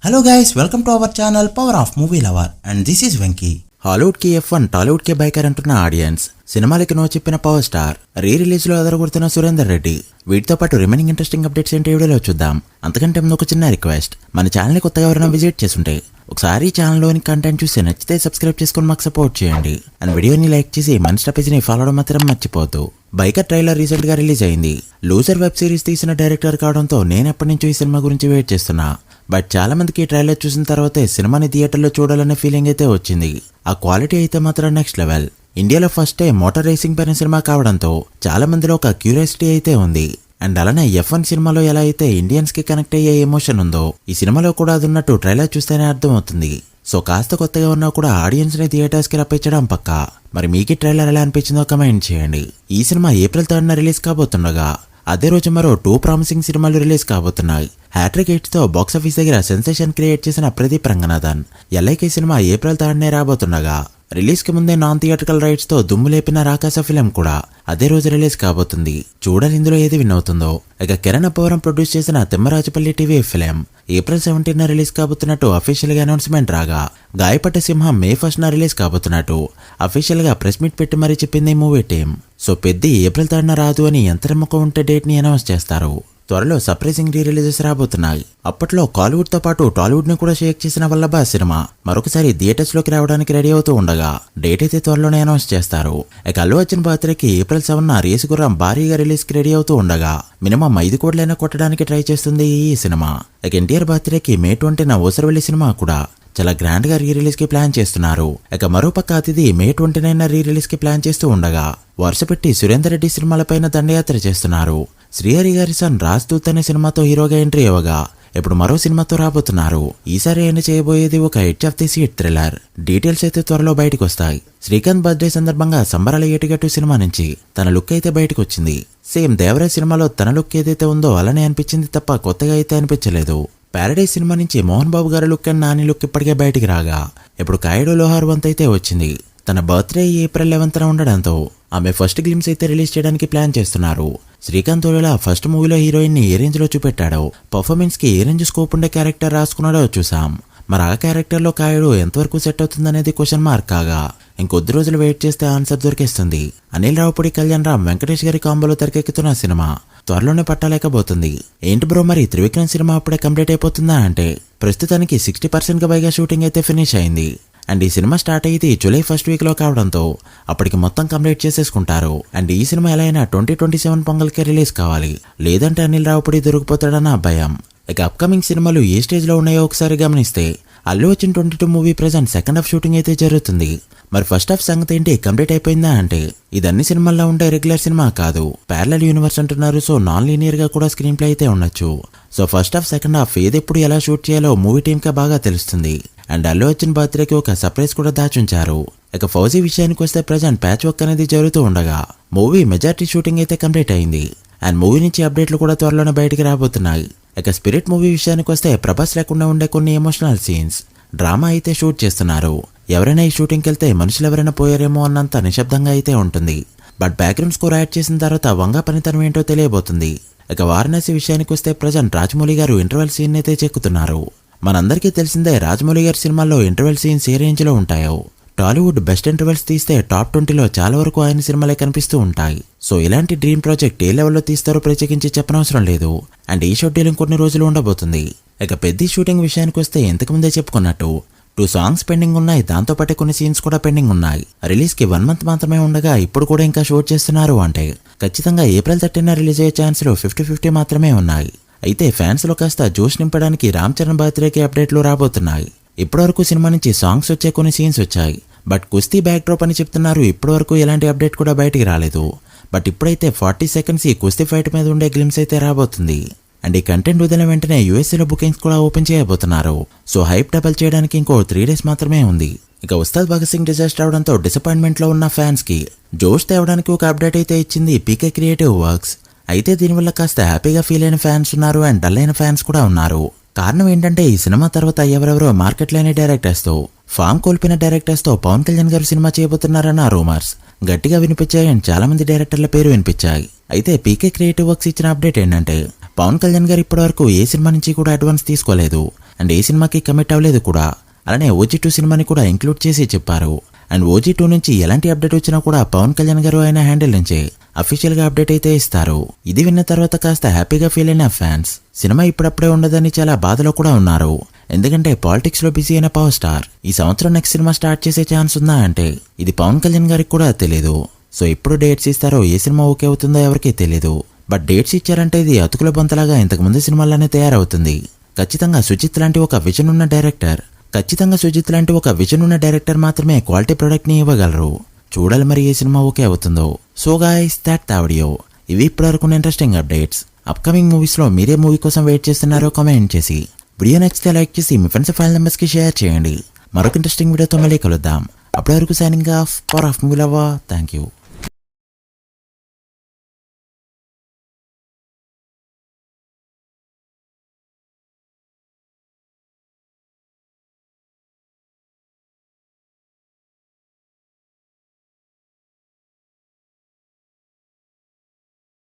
Hello guys, welcome to our channel Power of Movie Lover and this is Venky. Hollywood కి F1 Tollywood కి biker అంటున్న audience, సినిమాలకి no చెప్పిన power star, re release లో అదరగొడుతున్న సురేందర్ రెడ్డి. వీటితో పాటు రిమైనింగ్ ఇంట్రెస్టింగ్ అప్డేట్స్ ఏంటి వీడియోలో చూద్దాం. అంతకంటే ముందు ఒక చిన్న రిక్వెస్ట్, మన ఛానల్ ని కొత్తగా ఎవరైనా విజిట్ చేస్తుంటే ఒకసారి ఛానల్లోని కంటెంట్ చూసి నచ్చితే సబ్స్క్రైబ్ చేసుకుని మాకు సపోర్ట్ చేయండి అండ్ వీడియోని లైక్ చేసి మన పేజ్ ని ఫాలో అవడం మాత్రం మర్చిపోవద్దు. బైకర్ ట్రైలర్ రీసెంట్ గా రిలీజ్ అయింది. లూజర్ వెబ్ సిరీస్ తీసిన డైరెక్టర్ కావడంతో నేను ఎప్పటి నుంచో ఈ సినిమా గురించి వెయిట్ చేస్తున్నా. బట్ చాలా మందికి ట్రైలర్ చూసిన తర్వాతే సినిమాని థియేటర్లో చూడాలనే ఫీలింగ్ అయితే వచ్చింది. ఆ క్వాలిటీ అయితే మాత్రం నెక్స్ట్ లెవెల్. ఇండియాలో ఫస్ట్ టైం మోటార్ రేసింగ్ పైన సినిమా కావడంతో చాలా మందిలో ఒక క్యూరియాసిటీ అయితే ఉంది. అండ్ అలానే F1 సినిమాలో ఎలా అయితే ఇండియన్స్ కి కనెక్ట్ అయ్యే ఎమోషన్ ఉందో ఈ సినిమాలో కూడా అది ఉన్నట్టు ట్రైలర్ చూస్తేనే అర్థమవుతుంది. సో కాస్త కొత్తగా ఉన్నా కూడా ఆడియన్స్ ని థియేటర్స్ కి రప్పించడం పక్కా. మరి మీకు ట్రైలర్ ఎలా అనిపించిందో కమెంట్ చేయండి. ఈ సినిమా ఏప్రిల్ 3న రిలీజ్ కాబోతుండగా అదే రోజు మరో 2 ప్రామిసింగ్ సినిమాలు రిలీజ్ కాబోతున్నాయి. హ్యాట్రిక్ హిట్స్ తో బాక్సాఫీస్ దగ్గర సెన్సేషన్ క్రియేట్ చేసిన Pradeep Ranganathan LIK cinema April 3నే రాబోతుండగా రిలీజ్ కి ముందే నాన్ థియేట్రికల్ రైట్స్ తో దుమ్ము లేపిన రాకాస ఫిలిం కూడా అదే రోజు రిలీజ్ కాబోతుంది. చూడాలి ఇందులో ఏది విన్ అవుతుందో. ఇక కిరణ్ అబ్బవరం ప్రొడ్యూస్ చేసిన తిమ్మరాజపల్లి టీవీ ఫిలిం ఏప్రిల్ 17న రిలీజ్ కాబోతున్నట్టు అఫీషియల్ గా అనౌన్స్మెంట్ రాగా, గాయపడ్డ సింహం May 1న రిలీజ్ కాబోతున్నట్టు అఫీషియల్ గా ప్రెస్ మీట్ పెట్టి మరీ చెప్పింది మూవీ టీం. సో పెద్ద ఏప్రిల్ 3న రాదు అని ఎంత నమ్మకం ఉంటే డేట్ ని అనౌన్స్ చేస్తారు. త్వరలో సర్ప్రైజింగ్ రీ రిలీజెస్ రాబోతున్నాయి. అప్పట్లో కాలీవుడ్ తో పాటు టాలీవుడ్ ని కూడా షేక్ చేసిన వల్లభా సినిమా మరొకసారి థియేటర్స్ లోకి రావడానికి రెడీ అవుతూ ఉండగా డేట్ అయితే త్వరలోనే అనౌన్స్ చేస్తారు. ఇక అల్లు అర్జున్ బర్త్డేకి ఏప్రిల్ 7న రేసు గుర్రం భారీగా రిలీజ్ కి రెడీ అవుతూ ఉండగా మినిమం 5 కోట్లైనా కొట్టడానికి ట్రై చేస్తుంది ఈ సినిమా. ఇక ఎన్టీఆర్ బర్త్డేకి May 20న ఓసరవెల్లి సినిమా కూడా చాలా గ్రాండ్ గా రీ రిలీజ్ కి ప్లాన్ చేస్తున్నారు. ఇక మరోపక్క అతిథి May 29న రీ రిలీజ్ కి ప్లాన్ చేస్తూ ఉండగా వరుస పెట్టి సురేందర్ రెడ్డి సినిమాలపైన దండయాత్ర చేస్తున్నారు. శ్రీహరి గారి సన్ రాజ్దూత్ అనే సినిమాతో హీరోగా ఎంట్రీ ఇవ్వగా ఇప్పుడు మరో సినిమాతో రాబోతున్నారు. ఈసారి ఆయన చేయబోయేది ఒక edge of the seat thriller. Details అయితే త్వరలో బయటకు వస్తాయి. శ్రీకాంత్ బర్త్డే సందర్భంగా సంబరాల ఏటిగట్టు సినిమా నుంచి తన లుక్ అయితే బయటకు వచ్చింది. సేమ్ దేవరాజ్ సినిమాలో తన లుక్ ఏదైతే ఉందో అలానే అనిపించింది తప్ప కొత్తగా అయితే అనిపించలేదు. ప్యారడైజ్ సినిమా నుంచి మోహన్ బాబు గారి లుక్ అండ్ నాని లుక్ ఇప్పటికే బయటికి రాగా ఇప్పుడు కాయడో లోహార్ వంత్ అయితే వచ్చింది. తన బర్త్డే ఏప్రిల్ 11న ఉండడంతో ఆమె ఫస్ట్ గ్లిమ్స్ అయితే రిలీజ్ చేయడానికి ప్లాన్ చేస్తున్నారు. శ్రీకాంత్ ఓలేలా ఫస్ట్ మూవీలో హీరోయిన్ ని ఏ రేంజ్ లో చూపెట్టాడో, పర్ఫార్మెన్స్ కి ఏ రేంజ్ స్కోప్ ఉండే క్యారెక్టర్ రాసుకున్నాడో చూసాం. మరి ఆ క్యారెక్టర్ లో కాయడు ఎంతవరకు సెట్ అవుతుందనేది క్వశ్చన్ మార్క్ కాగా ఇంకొద్ది రోజులు వెయిట్ చేస్తే ఆన్సర్ దొరికేస్తుంది. అనిల్ రావుపూడి, కళ్యాణ్ రామ్, వెంకటేష్ గారి కాంబోలో తెరకెక్కుతున్న సినిమా త్వరలోనే పట్టాలేకబోతుంది. ఏంటి బ్రో మరి త్రివిక్రమ్ సినిమా అప్పుడే కంప్లీట్ అయిపోతుందా అంటే ప్రస్తుతానికి 60% గా పైగా షూటింగ్ అయితే ఫినిష్ అయింది. అండ్ ఈ సినిమా స్టార్ట్ అయ్యేది జూలై 1st వీక్ లో కావడంతో అప్పటికి మొత్తం కంప్లీట్ చేసేసుకుంటారు. అండ్ ఈ సినిమా ఎలా అయినా 2027 పొంగల్కే రిలీజ్ కావాలి, లేదంటే అనిల్ రావుపూడి దొరికిపోతాడన్న భయం. ఇక అప్కమింగ్ సినిమాలు ఏ స్టేజ్ లో ఉన్నాయో ఒకసారి గమనిస్తే Allu Arjun 22 movie present second half shooting అయితే జరుగుతుంది. మరి ఫస్ట్ హాఫ్ సంగతి ఏంటి, కంప్లీట్ అయిపోయిందా అంటే ఇది అన్ని సినిమాల్లో ఉండే రెగ్యులర్ సినిమా కాదు, ప్యారలల్ యూనివర్స్ అంటున్నారు. సో నాన్ లీనియర్ గా కూడా స్క్రీన్ ప్లే అయితే ఉండొచ్చు. So first half second half ఏదెప్పుడు ఎలా షూట్ చేయాలో మూవీ టీమ్ కి బాగా తెలుస్తుంది. అండ్ అల్లు అర్జున్ బర్త్డేకి ఒక సర్ప్రైజ్ కూడా దాచుంచారు. ఇక ఫౌజీ విషయానికి వస్తే ప్రెజెంట్ ప్యాచ్ వర్క్ అనేది జరుగుతూ ఉండగా మూవీ మెజారిటీ షూటింగ్ అయితే కంప్లీట్ అయింది. అండ్ మూవీ నుంచి అప్డేట్లు కూడా త్వరలోనే బయటికి రాబోతున్నాయి. ఇక స్పిరిట్ మూవీ విషయానికి వస్తే ప్రభాస్ లేకుండా ఉండే కొన్ని ఎమోషనల్ సీన్స్, డ్రామా అయితే షూట్ చేస్తున్నారు. ఎవరైనా ఈ షూటింగ్కి వెళ్తే మనుషులు ఎవరైనా పోయారేమో అన్నంత నిశ్శబ్దంగా అయితే ఉంటుంది. బట్ బ్యాక్గ్రౌండ్ స్కోర్ యాడ్ చేసిన తర్వాత వంగా పనితనం ఏంటో తెలియబోతుంది. ఇక వారణాసి విషయానికి వస్తే ప్రజెంట్ రాజమౌళి గారు ఇంటర్వెల్ సీన్ అయితే చెక్కుతున్నారు. మనందరికీ తెలిసిందే రాజమౌళి గారి సినిమాల్లో ఇంటర్వెల్ సీన్స్ ఏ రేంజ్ లో ఉంటాయో. టాలీవుడ్ బెస్ట్ ఇంటర్వెల్స్ తీస్తే టాప్ 20లో చాలా వరకు ఆయన సినిమాలే కనిపిస్తూ ఉంటాయి. సో ఇలాంటి డ్రీమ్ ప్రాజెక్ట్ ఏ లెవెల్లో తీస్తారో ప్రత్యేకించి చెప్పనవసరం లేదు. అండ్ ఈ షెడ్యూలింగ్ కొన్ని రోజులు ఉండబోతుంది. ఇక పెద్ద షూటింగ్ విషయానికి వస్తే ఇంతకుముందే చెప్పుకున్నట్టు 2 సాంగ్స్ పెండింగ్ ఉన్నాయి. దాంతో పాటు కొన్ని సీన్స్ కూడా పెండింగ్ ఉన్నాయి. రిలీజ్ కి 1 మంత్ మాత్రమే ఉండగా ఇప్పుడు కూడా ఇంకా షూట్ చేస్తున్నారు అంటే ఖచ్చితంగా ఏప్రిల్ 13న రిలీజ్ అయ్యే ఛాన్సులు 50-50 మాత్రమే ఉన్నాయి. అయితే ఫ్యాన్స్ లో కాస్త జోష్ నింపడానికి రామ్ చరణ్ బర్త్డేకి అప్డేట్లు రాబోతున్నాయి. ఇప్పటివరకు సినిమా నుంచి సాంగ్స్ వచ్చే కొన్ని సీన్స్ వచ్చాయి. బట్ కుస్తీ బ్యాక్ డ్రాప్ అని చెప్తున్నారు. ఇప్పటివరకు ఎలాంటి అప్డేట్ కూడా బయటికి రాలేదు. బట్ ఇప్పుడైతే 40 సెకండ్స్ ఈ కుస్తీ ఫైట్ మీద ఉండే గ్లిమ్స్ అయితే రాబోతుంది. అండ్ ఈ కంటెంట్ వదిలిన వెంటనే యూఎస్ఏలో బుకింగ్స్ కూడా ఓపెన్ చేయబోతున్నారు. సో హైప్ డబల్ చేయడానికి ఇంకో 3 డేస్ మాత్రమే ఉంది. ఇక ఉస్తాద్ భగత్ సింగ్ డిజాస్టర్ అవడంతో డిసప్పాయింట్మెంట్ లో ఉన్న ఫ్యాన్స్ కి జోష్ తేవడానికి ఒక అప్డేట్ అయితే ఇచ్చింది పీకే క్రియేటివ్ వర్క్స్. అయితే దీనివల్ల కాస్త హ్యాపీగా ఫీల్ అయిన ఫ్యాన్స్ ఉన్నారు అండ్ డల్ అయిన ఫ్యాన్స్ కూడా ఉన్నారు. కారణం ఏంటంటే ఈ సినిమా తర్వాత ఎవరెవరో మార్కెట్ లేని డైరెక్టర్స్ తో, ఫామ్ కోల్పోయిన డైరెక్టర్స్ తో పవన్ కళ్యాణ్ గారు సినిమా చేయబోతున్నారన్న రూమర్స్ గట్టిగా వినిపించాయి అండ్ చాలా మంది డైరెక్టర్ల పేరు వినిపించాయి. అయితే పీకే క్రియేటివ్ వర్క్స్ ఇచ్చిన అప్డేట్ ఏంటంటే పవన్ కళ్యాణ్ గారు ఇప్పటివరకు ఏ సినిమా నుంచి కూడా అడ్వాన్స్ తీసుకోలేదు. అండ్ ఏ సినిమాకి కమిట్ అవ్వలేదు కూడా. అలానే OG2 సినిమాని కూడా ఇంక్లూడ్ చేసి చెప్పారు. అండ్ OG2 నుంచి ఎలాంటి అప్డేట్ వచ్చినా కూడా పవన్ కళ్యాణ్ గారు ఆయన హ్యాండిల్ నుంచి అఫీషియల్ గా అప్డేట్ అయితే ఇస్తారు. ఇది విన్న తర్వాత కాస్త హ్యాపీగా ఫీల్ అయిన ఫ్యాన్స్ సినిమా ఇప్పుడప్పుడే ఉండదని చాలా బాధలో కూడా ఉన్నారు. ఎందుకంటే పాలిటిక్స్ లో బిజీ అయిన పవర్ స్టార్ ఈ సంవత్సరం నెక్స్ట్ సినిమా స్టార్ట్ చేసే ఛాన్స్ ఉందా అంటే ఇది పవన్ కళ్యాణ్ గారికి కూడా తెలియదు. సో ఎప్పుడు డేట్స్ ఇస్తారో ఏ సినిమా ఓకే అవుతుందో ఎవరికీ తెలియదు. బట్ డేట్స్ ఇచ్చారంటే ఇది అతుకుల బొంతలాగా ఇంతకు ముందు సినిమాల్లోనే తయారవుతుంది. ఖచ్చితంగా సుజిత్ లాంటి ఒక విజన్ ఉన్న డైరెక్టర్ మాత్రమే క్వాలిటీ ప్రొడక్ట్ ని ఇవ్వగలరు. చూడాలి మరి ఏ సినిమా ఓకే అవుతుందో. So guys that the video. ఇవి ఇప్పటివరకు ఇంట్రెస్టింగ్ అప్డేట్స్. అప్కమింగ్ మూవీస్ లో మీరే మూవీ కోసం వెయిట్ చేస్తున్నారో కామెంట్ చేసి, వీడియో నచ్చితే లైక్ చేసి మీ ఫ్రెండ్స్ ఫైల్ నెంబర్స్ కి షేర్ చేయండి. మరొక ఇంట్రెస్టింగ్ వీడియోతో మళ్ళీ కలుద్దాం. అప్పటి వరకు signing off power of movie lover. Thank you.